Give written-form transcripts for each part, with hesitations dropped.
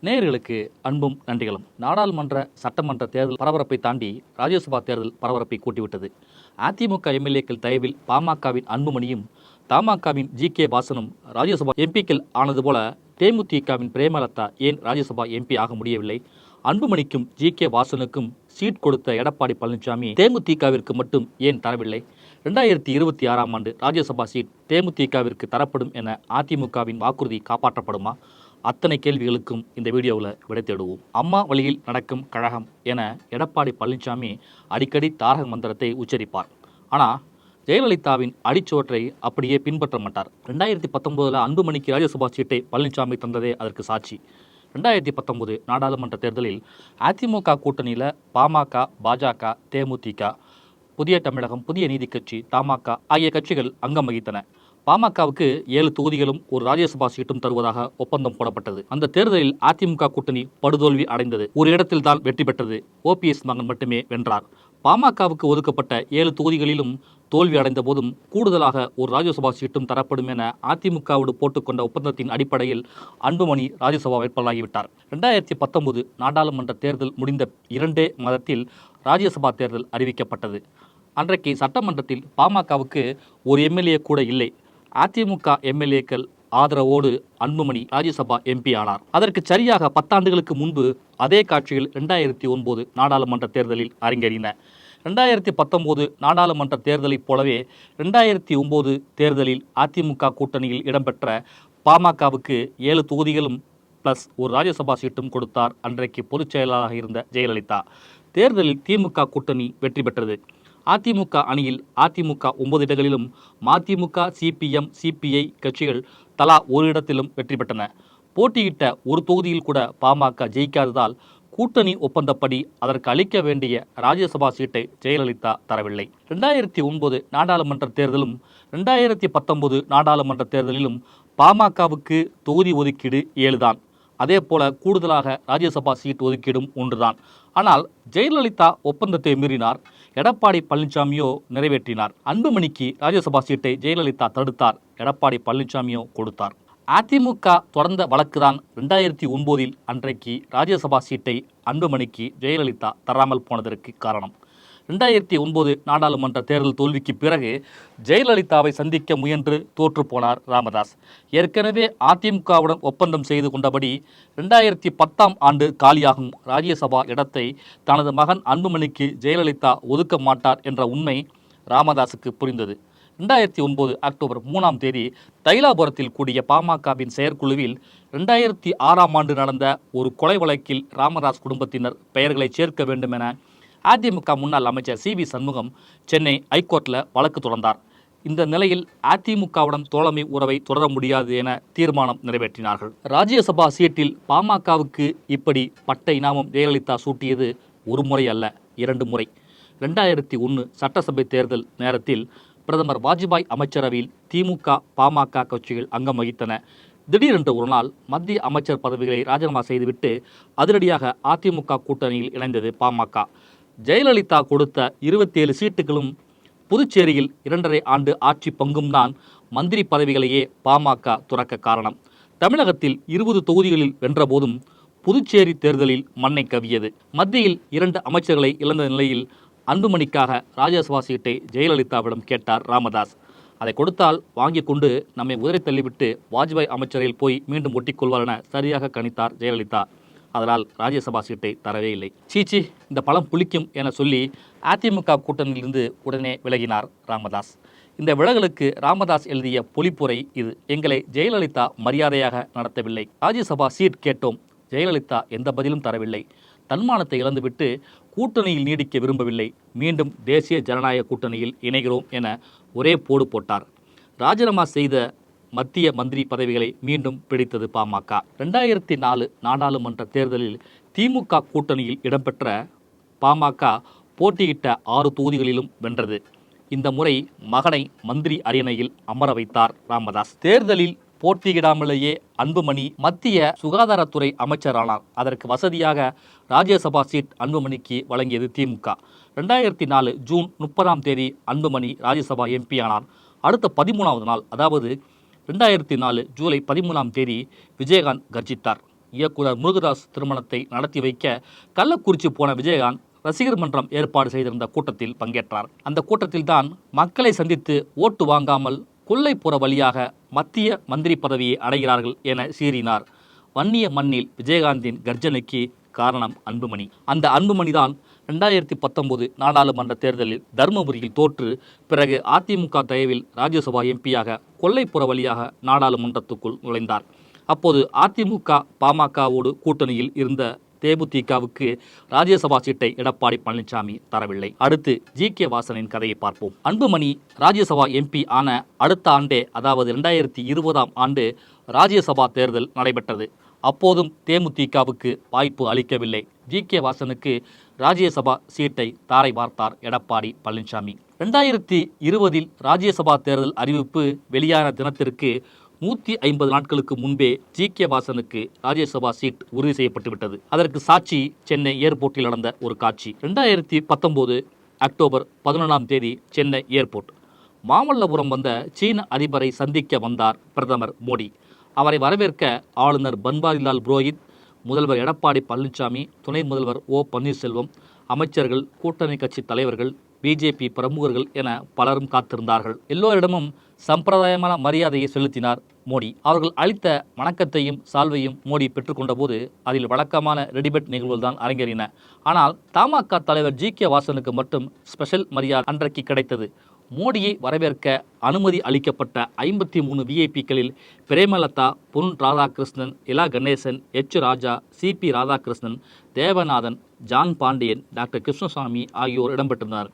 நேயர்களுக்கு அன்பும் நன்றிகளும். நாடாளுமன்ற சட்டமன்ற தேர்தல் பரபரப்பை தாண்டி ராஜ்யசபா தேர்தல் பரபரப்பை கூட்டிவிட்டது. அதிமுக எம்எல்ஏக்கள் தயவில் பாமகவின் அன்புமணியும் தமாகவின் ஜி.கே. வாசனும் ராஜ்யசபா எம்பிக்கள் ஆனது போல தேமுதிகவின் பிரேமலதா ஏன் ராஜ்யசபா எம்பி ஆக முடியவில்லை? அன்புமணிக்கும் ஜி.கே. வாசனுக்கும் சீட் கொடுத்த எடப்பாடி பழனிசாமி தேமுதிகவிற்கு மட்டும் ஏன் தரவில்லை? 2026ஆம் ஆண்டு ராஜ்யசபா சீட் தேமுதிகவிற்கு தரப்படும் என அதிமுகவின் வாக்குறுதி காப்பாற்றப்படுமா? அத்தனை கேள்விகளுக்கும் இந்த வீடியோவில் விடை தேடுவோம். அம்மா வழியில் நடக்கும் கழகம் என எடப்பாடி பழனிசாமி அடிக்கடி தாரக மந்திரத்தை உச்சரிப்பார். ஆனால் ஜெயலலிதாவின் அடிச்சுவற்றை அப்படியே பின்பற்ற மாட்டார். 2019 அன்புமணிக்கு ராஜ்யசபா சீட்டை பழனிசாமி தந்ததே அதற்கு சாட்சி. 2019 நாடாளுமன்ற தேர்தலில் அதிமுக கூட்டணியில் பாமக, பாஜக, தேமுதிக, புதிய தமிழகம், புதிய நீதி கட்சி, தமாக ஆகிய கட்சிகள் அங்கம் வகித்தன. பாமகவுக்கு 7 தொகுதிகளும் ஒரு ராஜ்யசபா சீட்டும் தருவதாக ஒப்பந்தம் போடப்பட்டது. அந்த தேர்தலில் அதிமுக கூட்டணி படுதோல்வி அடைந்தது. ஒரு இடத்தில் தான் வெற்றி பெற்றது. ஓபிஎஸ் மகன் மட்டுமே வென்றார். பாமகவுக்கு ஒதுக்கப்பட்ட 7 தொகுதிகளிலும் தோல்வி அடைந்த போதும் கூடுதலாக ஒரு ராஜ்யசபா சீட்டும் தரப்படும் என அதிமுகவோடு போட்டுக்கொண்ட ஒப்பந்தத்தின் அடிப்படையில் அன்புமணி ராஜ்யசபா வேட்பாளராகிவிட்டார். 2019 நாடாளுமன்ற தேர்தல் முடிந்த 2 மாதத்தில் ராஜ்யசபா தேர்தல் அறிவிக்கப்பட்டது. அன்றைக்கு சட்டமன்றத்தில் பாமகவுக்கு ஒரு எம்எல்ஏ கூட இல்லை. அதிமுக எம்எல்ஏக்கள் ஆதரவோடு அன்புமணி ராஜ்யசபா எம்பி ஆனார். அதற்கு சரியாக 10 ஆண்டுகளுக்கு முன்பு அதே காட்சிகள் 2009 நாடாளுமன்ற தேர்தலில் அரங்கேறின. 2019 நாடாளுமன்ற தேர்தலைப் போலவே 2009 தேர்தலில் அதிமுக கூட்டணியில் இடம்பெற்ற பாமகவுக்கு 7 தொகுதிகளும் பிளஸ் ஒரு ராஜ்யசபா சீட்டும் கொடுத்தார் அன்றைக்கு பொதுச் செயலாளராக இருந்த ஜெயலலிதா. தேர்தலில் திமுக கூட்டணி வெற்றி பெற்றது. அதிமுக அணியில் அதிமுக 9 இடங்களிலும், மதிமுக, சிபிஎம், சிபிஐ கட்சிகள் தலா ஒரு இடத்திலும் வெற்றி பெற்றன. போட்டியிட்ட ஒரு தொகுதியில் கூட பாமக ஜெயிக்காததால் கூட்டணி ஒப்பந்தப்படி அதற்கு அளிக்க வேண்டிய ராஜ்யசபா சீட்டை ஜெயலலிதா தரவில்லை. 2009 நாடாளுமன்ற தேர்தலும் 2019 நாடாளுமன்ற தேர்தலிலும் பாமகவுக்கு தொகுதி ஒதுக்கீடு 7 தான். அதே போல கூடுதலாக ராஜ்யசபா சீட் ஒதுக்கீடும் 1 தான். ஆனால் ஜெயலலிதா ஒப்பந்தத்தை மீறினார். எடப்பாடி பழனிசாமியோ நிறைவேற்றினார். அன்புமணிக்கு ராஜ்யசபா சீட்டை ஜெயலலிதா தடுத்தார். எடப்பாடி பழனிசாமியோ கொடுத்தார். அதிமுக தொடர்ந்த வழக்குதான் 2009 அன்றைக்கு ராஜ்யசபா சீட்டை அன்புமணிக்கு ஜெயலலிதா தராமல் போனதற்கு காரணம். 2009 நாடாளுமன்ற தேர்தல் தோல்விக்கு பிறகு ஜெயலலிதாவை சந்திக்க முயன்று தோற்று போனார் ராமதாஸ். ஏற்கனவே அதிமுகவுடன் ஒப்பந்தம் செய்து கொண்டபடி 2010ஆம் ஆண்டு காலியாகும் ராஜ்யசபா இடத்தை தனது மகன் அன்புமணிக்கு ஜெயலலிதா ஒதுக்க மாட்டார் என்ற உண்மை ராமதாஸுக்கு புரிந்தது. 2009 அக்டோபர் 3ஆம் தேதி தைலாபுரத்தில் கூடிய பாமகவின் செயற்குழுவில் 2006ஆம் ஆண்டு நடந்த ஒரு கொலை வழக்கில் ராமதாஸ் குடும்பத்தினர் பெயர்களை சேர்க்க வேண்டும் என அதிமுக முன்னாள் அமைச்சர் சி.வி. சண்முகம் சென்னை ஐகோர்ட்டில் வழக்கு தொடர்ந்தார். இந்த நிலையில் அதிமுகவுடன் தோழமை உறவை தொடர முடியாது என தீர்மானம் நிறைவேற்றினார்கள். ராஜ்யசபா சீட்டில் பாமகவுக்கு இப்படி பட்ட இனாமம் ஜெயலலிதா சூட்டியது ஒரு முறை அல்ல, 2 முறை. 2001 சட்டசபை தேர்தல் நேரத்தில் பிரதமர் வாஜ்பாய் அமைச்சரவையில் திமுக, பாமக கட்சிகள் அங்கம் வகித்தன. திடீரென்று ஒரு நாள் மத்திய அமைச்சர் பதவிகளை ராஜினாமா செய்துவிட்டு அதிரடியாக அதிமுக கூட்டணியில் இணைந்தது பாமக. ஜெயலலிதா கொடுத்த 27 சீட்டுகளும் புதுச்சேரியில் 2.5 ஆண்டு ஆட்சி பங்கும் தான் மந்திரி பதவிகளையே பாமக துறக்க காரணம். தமிழகத்தில் 20 தொகுதிகளில் வென்றபோதும் புதுச்சேரி தேர்தலில் மண்ணை கவ்வியது. மத்தியில் 2 அமைச்சர்களை இழந்த நிலையில் அன்புமணிக்காக ராஜ்யசபா சீட்டை ஜெயலலிதாவிடம் கேட்டார் ராமதாஸ். அதை கொடுத்தால் வாங்கி கொண்டு நம்மை உதறி தள்ளிவிட்டு வாஜ்பாய் அமைச்சரில் போய் மீண்டும் ஒட்டிக்கொள்வார் என சரியாக கணித்தார் ஜெயலலிதா. அதனால் ராஜ்யசபா சீட்டை தரவே இல்லை. சீச்சி, இந்த பழம் புளிக்கும் என சொல்லி அதிமுக கூட்டணியிலிருந்து உடனே விலகினார் ராமதாஸ். இந்த விலகலுக்கு ராமதாஸ் எழுதிய பொலிப்புரை இது. எங்களை ஜெயலலிதா மரியாதையாக நடத்தவில்லை. ராஜ்யசபா சீட் கேட்டோம், ஜெயலலிதா எந்த பதிலும் தரவில்லை. தன்மானத்தை இழந்துவிட்டு கூட்டணியில் நீடிக்க விரும்பவில்லை. மீண்டும் தேசிய ஜனநாயக கூட்டணியில் இணைகிறோம் என ஒரே போடு போட்டார். ராஜினாமா செய்த மத்திய மந்திரி பதவிகளை மீண்டும் பிடித்தது பாமக. 2004 நாடாளுமன்ற தேர்தலில் திமுக கூட்டணியில் இடம்பெற்ற பாமக போட்டியிட்ட 6 தொகுதிகளிலும் வென்றது. இந்த முறை மகனை மந்திரி அரியணையில் அமர வைத்தார் ராமதாஸ். தேர்தலில் போட்டியிடாமலேயே அன்புமணி மத்திய சுகாதாரத்துறை அமைச்சரானார். அதற்கு வசதியாக ராஜ்யசபா சீட் அன்புமணிக்கு வழங்கியது திமுக. 2004 ஜூன் 30ஆம் தேதி அன்புமணி ராஜ்யசபா எம்பி ஆனார். அடுத்த 13ஆவது நாள், அதாவது 2004 ஜூலை 13ஆம் தேதி விஜயகாந்த் கர்ஜித்தார். இயக்குனர் முருகதாஸ் திருமணத்தை நடத்தி வைக்க கள்ளக்குறிச்சி போன விஜயகாந்த் ரசிகர் மன்றம் ஏற்பாடு செய்திருந்த கூட்டத்தில் பங்கேற்றார். அந்த கூட்டத்தில் தான் மக்களை சந்தித்து ஓட்டு வாங்காமல் கொல்லைப்புற வழியாக மத்திய மந்திரி பதவியை அடைகிறார்கள் என சீறினார். வன்னிய மண்ணில் விஜயகாந்தின் கர்ஜனைக்கு காரணம் அன்புமணி. அந்த அன்புமணிதான் 2019 நாடாளுமன்ற தேர்தலில் தருமபுரியில் தோற்று பிறகு அதிமுக தயவில் ராஜ்யசபா எம்பியாக கொல்லைப்புற வழியாக நாடாளுமன்றத்துக்குள் நுழைந்தார். அப்போது அதிமுக பாமகவோடு கூட்டணியில் இருந்த தேமுதிகவுக்கு ராஜ்யசபா சீட்டை எடப்பாடி பழனிசாமி தரவில்லை. அடுத்து ஜி.கே. வாசனின் கதையை பார்ப்போம். அன்புமணி ராஜ்யசபா எம்பி ஆன அடுத்த ஆண்டே, அதாவது 2020ஆம் ஆண்டு ராஜ்யசபா தேர்தல் நடைபெற்றது. அப்போதும் தேமுதிகவுக்கு வாய்ப்பு அளிக்கவில்லை. ஜி.கே. வாசனுக்கு ராஜ்யசபா சீட்டை தாரை வார்த்தார் எடப்பாடி பழனிசாமி. 2020இல் ராஜ்யசபா தேர்தல் அறிவிப்பு வெளியான தினத்திற்கு 150 நாட்களுக்கு முன்பே ஜி.கே. வாசனுக்கு ராஜ்யசபா சீட் உறுதி செய்யப்பட்டுவிட்டது. அதற்கு சாட்சி சென்னை ஏர்போர்ட்டில் நடந்த ஒரு காட்சி. 2019 அக்டோபர் 11ஆம் தேதி சென்னை ஏர்போர்ட். மாமல்லபுரம் வந்த சீன அதிபரை சந்திக்க வந்தார் பிரதமர் மோடி. அவரை வரவேற்க ஆளுநர் பன்வாரிலால் புரோஹித், முதல்வர் எடப்பாடி பழனிசாமி, துணை முதல்வர் ஓ பன்னீர்செல்வம், அமைச்சர்கள், கூட்டணி கட்சி தலைவர்கள், பிஜேபி பிரமுகர்கள் என பலரும் காத்திருந்தார்கள். எல்லோரிடமும் சம்பிரதாயமான மரியாதையை செலுத்தினார் மோடி. அவர்கள் அளித்த வணக்கத்தையும் சால்வையும் மோடி பெற்றுக்கொண்ட போது அதில் வழக்கமான ரெடிமேட் நிகழ்வுகள் தான் அரங்கேறின. ஆனால் தமாக தலைவர் ஜி.கே. வாசனுக்கு மட்டும் ஸ்பெஷல் மரியாதை அன்றைக்கு கிடைத்தது. மோடியை வரவேற்க அனுமதி அளிக்கப்பட்ட 53 விஐபிக்களில் Premalatha, Pon Radhakrishnan, Ila Ganesan, H. Raja, CP. Radhakrishnan, Devanathan, John Pandian, doctor Krishnasamy ஆகியோர் இடம்பெற்றிருந்தனர்.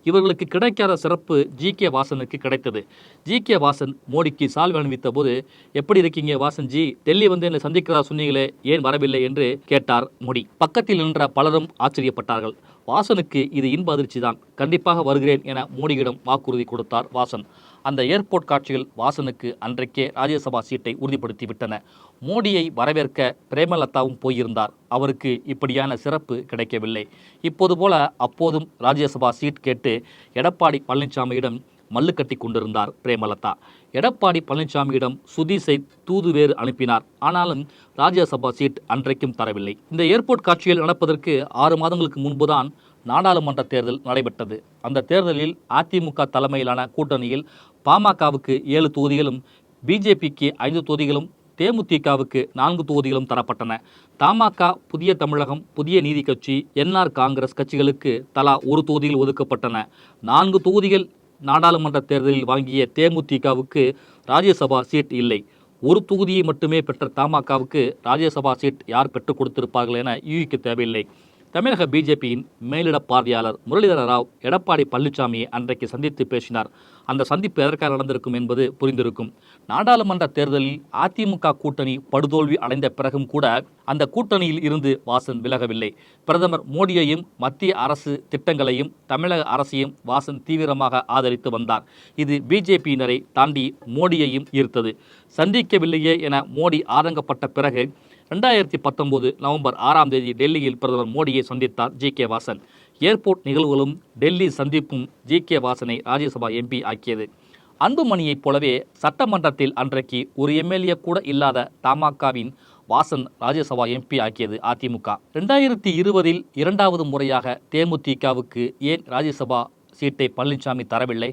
இவர்களுக்கு கிடைக்காத சிறப்பு ஜி.கே. வாசனுக்கு கிடைத்தது. ஜி.கே. வாசன் மோடிக்கு சால்வை அணிவித்த போது, எப்படி இருக்கீங்க வாசன்ஜி, டெல்லி வந்து என்னை சந்திக்கிறதா சொன்னீங்களே, ஏன் வரவில்லை என்று கேட்டார் மோடி. பக்கத்தில் நின்ற பலரும் ஆச்சரியப்பட்டார்கள். வாசனுக்கு இது இன்ப அதிர்ச்சி தான். கண்டிப்பாக வருகிறேன் என மோடியிடம் வாக்குறுதி கொடுத்தார் வாசன். அந்த ஏர்போர்ட் காட்சிகள் வாசனுக்கு அன்றைக்கே ராஜ்யசபா சீட்டை உறுதிப்படுத்தி விட்டன. மோடியை வரவேற்க பிரேமலதாவும் போயிருந்தார். அவருக்கு இப்படியான சிறப்பு கிடைக்கவில்லை. இப்போது போல அப்போதும் ராஜ்யசபா சீட் கேட்டு எடப்பாடி பழனிசாமியிடம் மல்லு கட்டி கொண்டிருந்தார் பிரேமலதா. எடப்பாடி பழனிசாமியிடம் சுதீஷை தூது வேறு அனுப்பினார். ஆனாலும் ராஜ்யசபா சீட் அன்றைக்கும் தரவில்லை. இந்த ஏர்போர்ட் காட்சியில் நடப்பதற்கு 6 மாதங்களுக்கு முன்புதான் நாடாளுமன்ற தேர்தல் நடைபெற்றது. அந்த தேர்தலில் அதிமுக தலைமையிலான கூட்டணியில் பாமகவுக்கு 7 தொகுதிகளும், பிஜேபிக்கு 5 தொகுதிகளும், தேமுதிகவுக்கு 4 தொகுதிகளும் தரப்பட்டன. தமாக, புதிய தமிழகம், புதிய நீதி கட்சி, என்ஆர் காங்கிரஸ் கட்சிகளுக்கு தலா 1 தொகுதியில் ஒதுக்கப்பட்டன. 4 தொகுதிகள் நாடாளுமன்ற தேர்தலில் வாங்கிய தேமுதிகவுக்கு ராஜ்யசபா சீட் இல்லை. 1 தொகுதியை மட்டுமே பெற்ற தமாகவுக்கு ராஜ்யசபா சீட் யார் பெற்றுக் கொடுத்திருப்பார்கள் என யூகிக்க தேவையில்லை. தமிழக பிஜேபியின் மேலிட பார்வையாளர் முரளிதர ராவ் எடப்பாடி பழனிசாமியை அன்றைக்கு சந்தித்து பேசினார். அந்த சந்திப்பு எதற்காக நடந்திருக்கும் என்பது புரிந்திருக்கும். நாடாளுமன்ற தேர்தலில் அதிமுக கூட்டணி படுதோல்வி அடைந்த பிறகும் கூட அந்த கூட்டணியில் இருந்து வாசன் விலகவில்லை. பிரதமர் மோடியையும் மத்திய அரசு திட்டங்களையும் தமிழக அரசையும் வாசன் தீவிரமாக ஆதரித்து வந்தார். இது பிஜேபியினரை தாண்டி மோடியையும் ஈர்த்தது. சந்திக்கவில்லையே என மோடி ஆதங்கப்பட்ட பிறகு 2019 நவம்பர் 6ஆம் தேதி டெல்லியில் பிரதமர் மோடியை சந்தித்தார் ஜி.கே. வாசன். ஏர்போர்ட் நிகழ்வுகளும் டெல்லி சந்திப்பும் ஜி.கே. வாசனை ராஜ்யசபா எம்பி ஆக்கியது. அன்புமணியைப் போலவே சட்டமன்றத்தில் அன்றைக்கு ஒரு எம்எல்ஏ கூட இல்லாத தமாகவின் வாசன் ராஜ்யசபா எம்பி ஆக்கியது அதிமுக. 2020இல் 2வது முறையாக தேமுதிகவுக்கு ஏன் ராஜ்யசபா சீட்டை பழனிசாமி தரவில்லை?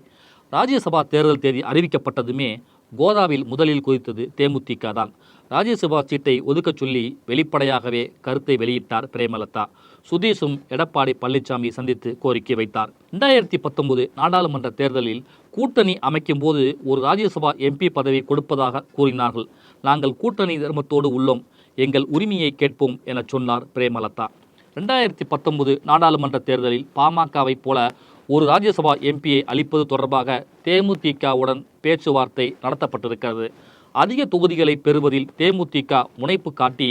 ராஜ்யசபா தேர்தல் தேதி அறிவிக்கப்பட்டதுமே கோதாவில் முதலில் குதித்தது தேமுதிக தான். ராஜ்யசபா சீட்டை ஒதுக்கச் சொல்லி வெளிப்படையாகவே கருத்தை வெளியிட்டார் பிரேமலதா. சுதீஷும் எடப்பாடி பழனிசாமி சந்தித்து கோரிக்கை வைத்தார். 2019 நாடாளுமன்ற தேர்தலில் கூட்டணி அமைக்கும் போது ஒரு ராஜ்யசபா எம்பி பதவி கொடுப்பதாக கூறினார்கள். நாங்கள் கூட்டணி தர்மத்தோடு உள்ளோம், எங்கள் உரிமையை கேட்போம் என சொன்னார் பிரேமலதா. 2019 நாடாளுமன்ற தேர்தலில் பாமகவை போல ஒரு ராஜ்யசபா எம்பியை அளிப்பது தொடர்பாக தேமுதிகவுடன் பேச்சுவார்த்தை நடத்தப்பட்டிருக்கிறது. அதிக தொகுதிகளை பெறுவதில் தேமுதிக முனைப்பு காட்டி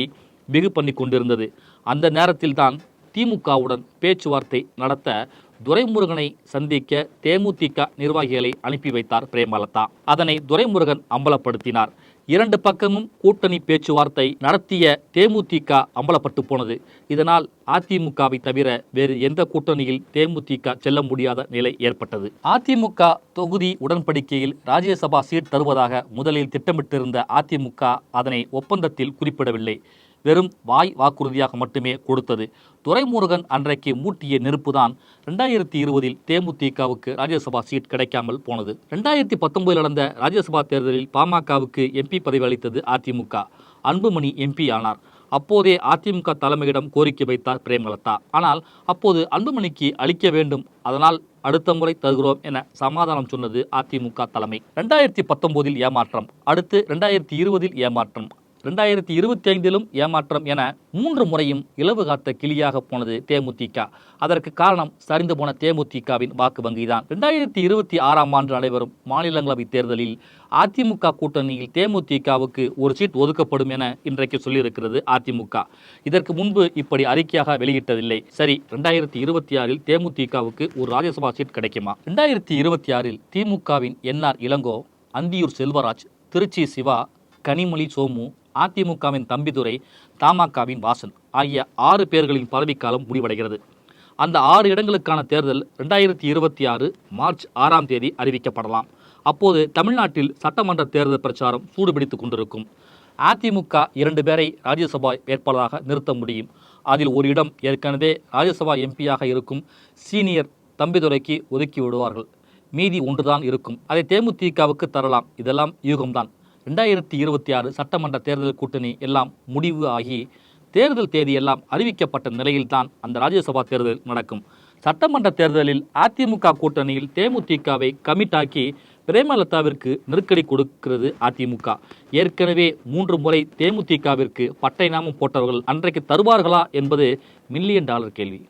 பிகு பண்ணி கொண்டிருந்தது. அந்த நேரத்தில்தான் திமுகவுடன் பேச்சுவார்த்தை நடத்த துரைமுருகனை சந்திக்க தேமுதிக நிர்வாகிகளை அனுப்பி வைத்தார் பிரேமலதா. அதனை துரைமுருகன் அம்பலப்படுத்தினார். 2 பக்கமும் கூட்டணி பேச்சுவார்த்தை நடத்திய தேமுதிக அம்பலப்பட்டு போனது. இதனால் அதிமுகவை தவிர வேறு எந்த கூட்டணியில் தேமுதிக செல்ல முடியாத நிலை ஏற்பட்டது. அதிமுக தொகுதி உடன்படிக்கையில் ராஜ்யசபா சீட் தருவதாக முதலில் திட்டமிட்டிருந்த அதிமுக அதனை ஒப்பந்தத்தில் குறிப்பிடவில்லை. வெறும் வாய் வாக்குறுதியாக மட்டுமே கொடுத்தது. துரைமுருகன் அன்றைக்கு மூட்டிய நெருப்புதான் 2020 தேமுதிகவுக்கு ராஜ்யசபா சீட் கிடைக்காமல் போனது. 2019 நடந்த ராஜ்யசபா தேர்தலில் பாமகவுக்கு எம்பி பதவி அளித்தது அதிமுக. அன்புமணி எம்பி ஆனார். அப்போதே அதிமுக தலைமையிடம் கோரிக்கை வைத்தார் பிரேமலதா. ஆனால் அப்போது அன்புமணிக்கு அளிக்க வேண்டும், அதனால் அடுத்த முறை தருகிறோம் என சமாதானம் சொன்னது அதிமுக தலைமை. 2019 ஏமாற்றம், அடுத்து 2020 ஏமாற்றம், 2025 ஏமாற்றம் என 3 முறையும் இலவு காத்த கிளியாக போனது தேமுதிக. அதற்கு காரணம் சரிந்து போன தேமுதிகவின் வாக்கு வங்கிதான். 2026 ஆண்டு நடைபெறும் மாநிலங்களவை தேர்தலில் அதிமுக கூட்டணியில் தேமுதிகவுக்கு ஒரு சீட் ஒதுக்கப்படும் என இன்றைக்கு சொல்லியிருக்கிறது அதிமுக. இதற்கு முன்பு இப்படி அறிக்கையாக வெளியிட்டதில்லை. சரி, 2026 தேமுதிகவுக்கு ஒரு ராஜ்யசபா சீட் கிடைக்குமா? 2026 திமுகவின் என்ஆர் இளங்கோ, அந்தியூர் செல்வராஜ், திருச்சி சிவா, கனிமொழி சோமு, அதிமுகவின் தம்பிதுரை, தமாகவின் வாசன் ஆகிய 6 பேர்களின் பதவிக்காலம் முடிவடைகிறது. அந்த 6 இடங்களுக்கான தேர்தல் 2026 மார்ச் 6ஆம் தேதி அறிவிக்கப்படலாம். அப்போது தமிழ்நாட்டில் சட்டமன்ற தேர்தல் பிரச்சாரம் சூடுபிடித்துக் கொண்டிருக்கும். அதிமுக 2 பேரை ராஜ்யசபா வேட்பாளராக நிறுத்த முடியும். அதில் ஒரு இடம் ஏற்கனவே ராஜ்யசபா எம்பியாக இருக்கும் சீனியர் தம்பிதுரைக்கு ஒதுக்கி விடுவார்கள். மீதி ஒன்றுதான் இருக்கும். அதை தேமுதிகவுக்கு தரலாம். இதெல்லாம் யூகம்தான். 2026 சட்டமன்ற தேர்தல் கூட்டணி எல்லாம் முடிவு ஆகி தேர்தல் தேதி எல்லாம் அறிவிக்கப்பட்ட நிலையில்தான் அந்த ராஜ்யசபா தேர்தல் நடக்கும். சட்டமன்ற தேர்தலில் அதிமுக கூட்டணியில் தேமுதிகவை கமிட் ஆக்கி பிரேமலதாவிற்கு நெருக்கடி கொடுக்கிறது அதிமுக. ஏற்கனவே 3 முறை தேமுதிகவிற்கு பட்டை நாமம் போட்டவர்கள் அன்றைக்கு தருவார்களா என்பது $1 மில்லியன் கேள்வி.